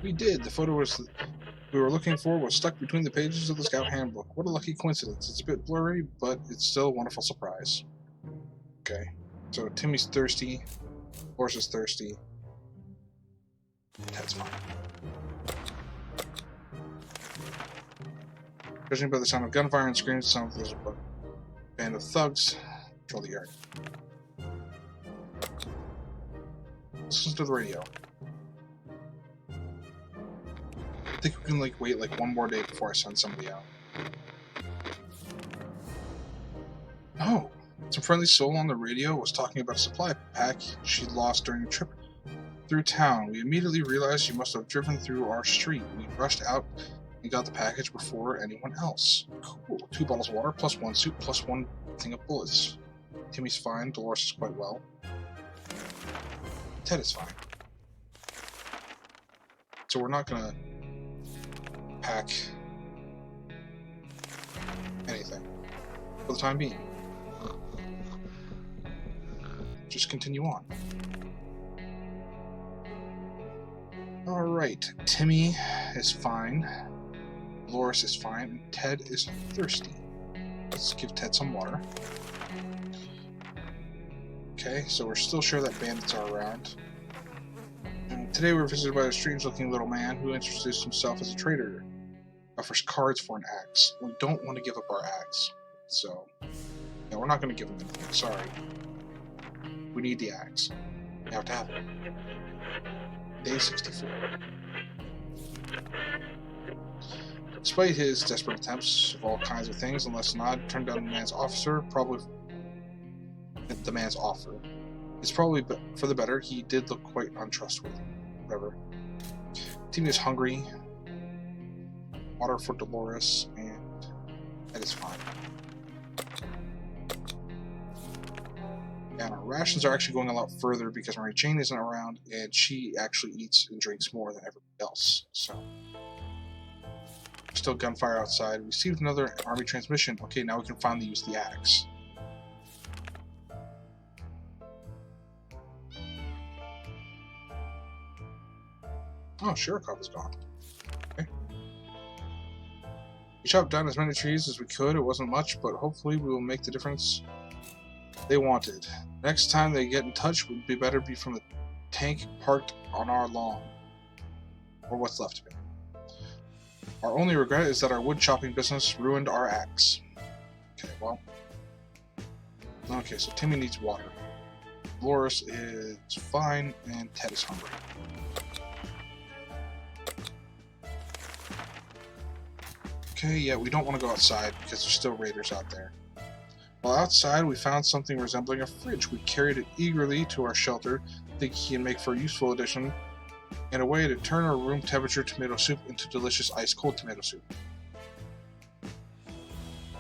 We did. The photo we were looking for was stuck between the pages of the Scout Handbook. What a lucky coincidence. It's a bit blurry, but it's still a wonderful surprise. Okay, so Timmy's thirsty, Horse is thirsty. Ted's fine. Judging by the sound of gunfire and screams, it sounds like there's a band of thugs patrol the area. Listen to the radio. I think we can wait one more day before I send somebody out. Oh, some friendly soul on the radio was talking about a supply pack she lost during a trip through town. We immediately realized she must have driven through our street. We rushed out and got the package before anyone else. Cool. 2 bottles of water, plus 1 soup, plus 1 thing of bullets. Timmy's fine. Dolores is quite well. Ted is fine. So we're not gonna pack anything for the time being. Just continue on. Alright, Timmy is fine, Dolores is fine, and Ted is thirsty. Let's give Ted some water. Okay, so we're still sure that bandits are around. And today we were visited by a strange-looking little man who introduced himself as a trader. Offers cards for an axe. We don't want to give up our axe, so yeah, we're not going to give him anything. Sorry. We need the axe. We have to have it. Day 64. Despite his desperate attempts of all kinds of things, unless Nod turned down the man's offer, it's probably for the better. He did look quite untrustworthy. Whatever. Timmy is hungry. Water for Dolores, and that is fine. And our rations are actually going a lot further because Mary Jane isn't around, and she actually eats and drinks more than everybody else. So, still gunfire outside. Received another army transmission. Okay, now we can finally use the axe. Oh, Shirikov is gone. Okay. We chopped down as many trees as we could. It wasn't much, but hopefully we will make the difference they wanted. Next time they get in touch, would be better be from the tank parked on our lawn. Or what's left of it. Our only regret is that our wood chopping business ruined our axe. Okay, well. Okay, so Timmy needs water. Dolores is fine, and Ted is hungry. Okay, yeah, we don't want to go outside because there's still raiders out there. While outside, we found something resembling a fridge. We carried it eagerly to our shelter, thinking it can make for a useful addition and a way to turn our room temperature tomato soup into delicious ice-cold tomato soup.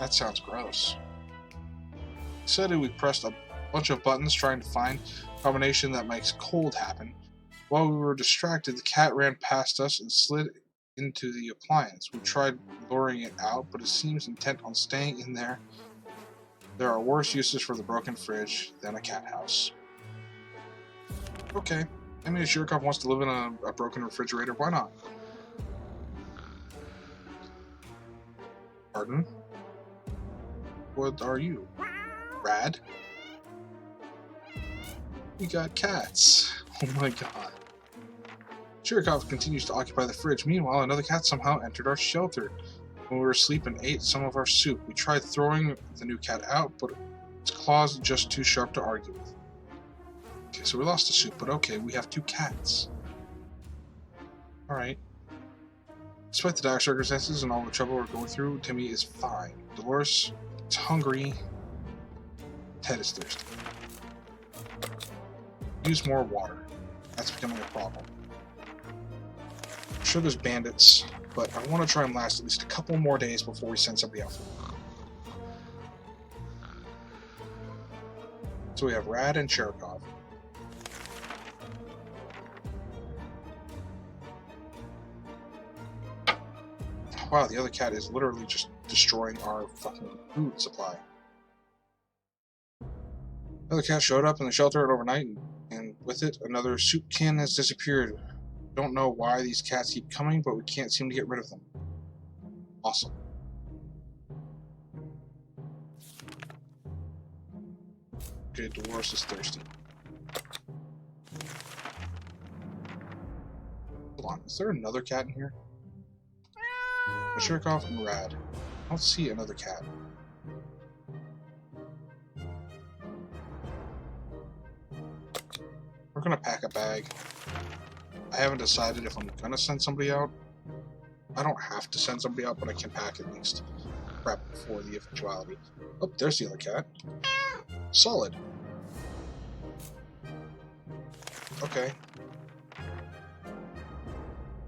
That sounds gross. Excited, we pressed a bunch of buttons trying to find a combination that makes cold happen. While we were distracted, the cat ran past us and slid into the appliance. We tried luring it out, but it seems intent on staying in there. There are worse uses for the broken fridge than a cat house. Okay. I mean, if Shirikov wants to live in a broken refrigerator, why not? Pardon? What are you? Rad? We got cats. Oh my god. Shirikov continues to occupy the fridge. Meanwhile, another cat somehow entered our shelter. When we were asleep and ate some of our soup. We tried throwing the new cat out, but its claws just too sharp to argue with. Okay, so we lost the soup, but okay, we have 2 cats. Alright. Despite the dire circumstances and all the trouble we're going through, Timmy is fine. Dolores is hungry. Ted is thirsty. Use more water. That's becoming a problem. I'm sure there's bandits, but I want to try and last at least a couple more days before we send somebody out. So we have Rad and Cherikov. Wow, the other cat is literally just destroying our fucking food supply. Another cat showed up in the shelter overnight, and with it, another soup can has disappeared. Don't know why these cats keep coming, but we can't seem to get rid of them. Awesome. Okay, Dolores is thirsty. Hold on, is there another cat in here? Cherikov and Rad. I don't see another cat. We're gonna pack a bag. I haven't decided if I'm gonna send somebody out. I don't have to send somebody out, but I can pack at least. Prep for the eventuality. Oh, there's the other cat. Solid. Okay.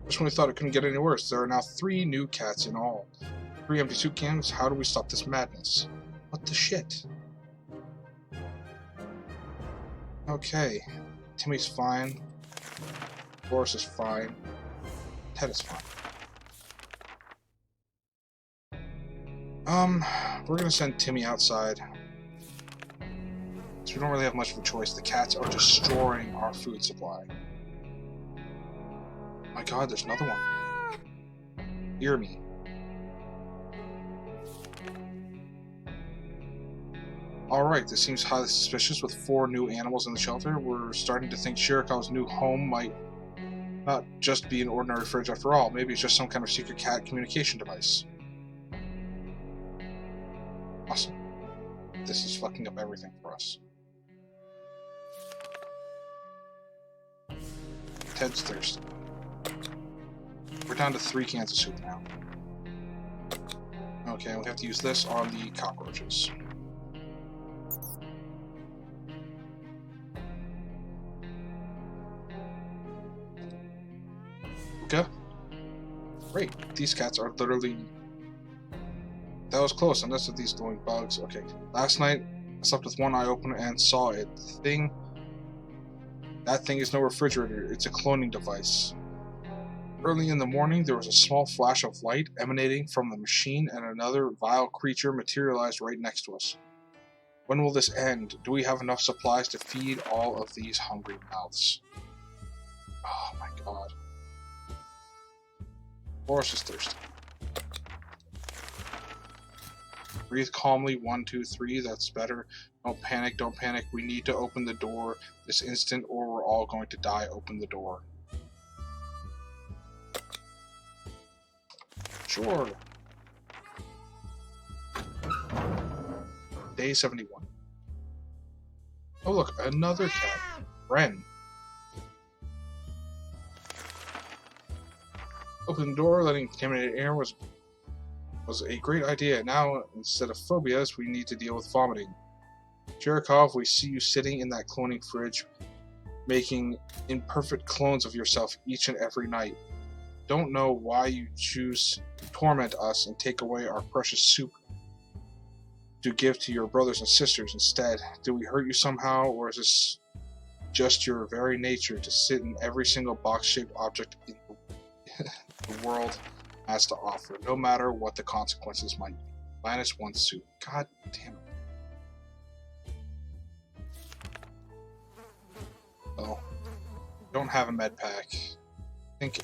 Just when we thought it couldn't get any worse, there are now 3 new cats in all. 3 empty soup cans. How do we stop this madness? What the shit? Okay. Timmy's fine. Boris is fine. Ted is fine. We're gonna send Timmy outside. So we don't really have much of a choice. The cats are destroying our food supply. My god, there's another one. Hear me. Alright, this seems highly suspicious with 4 new animals in the shelter. We're starting to think Shirikov's new home might not just be an ordinary fridge after all. Maybe it's just some kind of secret cat communication device. Awesome. This is fucking up everything for us. Ted's thirsty. We're down to 3 cans of soup now. Okay, we have to use this on the cockroaches. Okay. Great. These cats are literally... That was close, unless of these glowing bugs. Okay. Last night, I slept with one eye open and saw it. That thing is no refrigerator. It's a cloning device. Early in the morning, there was a small flash of light emanating from the machine, and another vile creature materialized right next to us. When will this end? Do we have enough supplies to feed all of these hungry mouths? Oh my god. Boris is thirsty. Breathe calmly. 1, 2, 3. That's better. Don't panic. Don't panic. We need to open the door this instant, or we're all going to die. Open the door. Sure. Day 71. Oh look, another cat. Ren. Open the door, letting contaminated air was a great idea. Now, instead of phobias, we need to deal with vomiting. Cherikov, we see you sitting in that cloning fridge, making imperfect clones of yourself each and every night. Don't know why you choose to torment us and take away our precious soup to give to your brothers and sisters instead. Do we hurt you somehow, or is this just your very nature to sit in every single box-shaped object in the world has to offer, no matter what the consequences might be? -1 soup. God damn it. Oh. Don't have a med pack. I think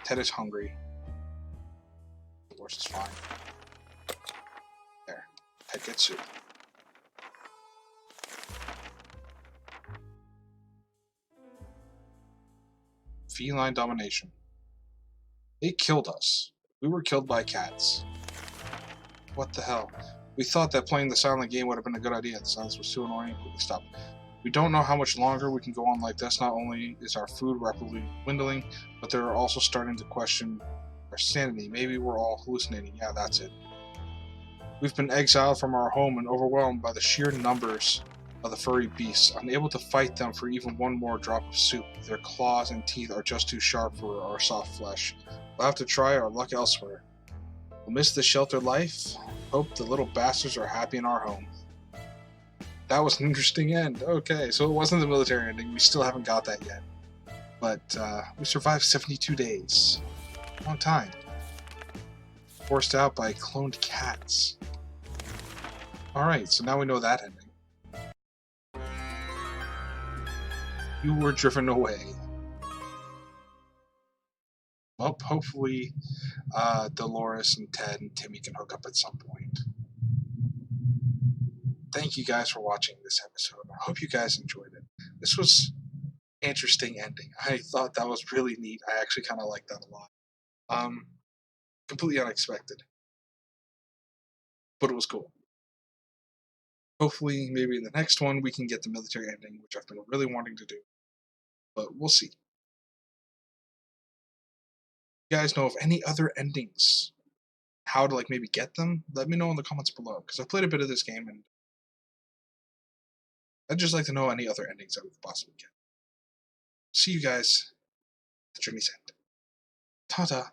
Ted is hungry. The horse is fine. There. Ted gets soup. Feline domination. They killed us. We were killed by cats. What the hell? We thought that playing the silent game would have been a good idea. The silence was too annoying. We stopped. We don't know how much longer we can go on like this. Not only is our food rapidly dwindling, but they're also starting to question our sanity. Maybe we're all hallucinating. Yeah, that's it. We've been exiled from our home and overwhelmed by the sheer numbers of the furry beasts, unable to fight them for even one more drop of soup. Their claws and teeth are just too sharp for our soft flesh. We'll have to try our luck elsewhere. We'll miss the sheltered life. Hope the little bastards are happy in our home. That was an interesting end. Okay, so it wasn't the military ending. We still haven't got that yet. But we survived 72 days. Long time. Forced out by cloned cats. Alright, so now we know that ending. You were driven away. Well, hopefully Dolores and Ted and Timmy can hook up at some point. Thank you guys for watching this episode. I hope you guys enjoyed it. This was an interesting ending. I thought that was really neat. I actually kind of liked that a lot. Completely unexpected. But it was cool. Hopefully, maybe in the next one, we can get the military ending, which I've been really wanting to do. But we'll see. If you guys know of any other endings, how to maybe get them, let me know in the comments below. Because I've played a bit of this game, and I'd just like to know any other endings that we could possibly get. See you guys at the journey's end. Ta-ta.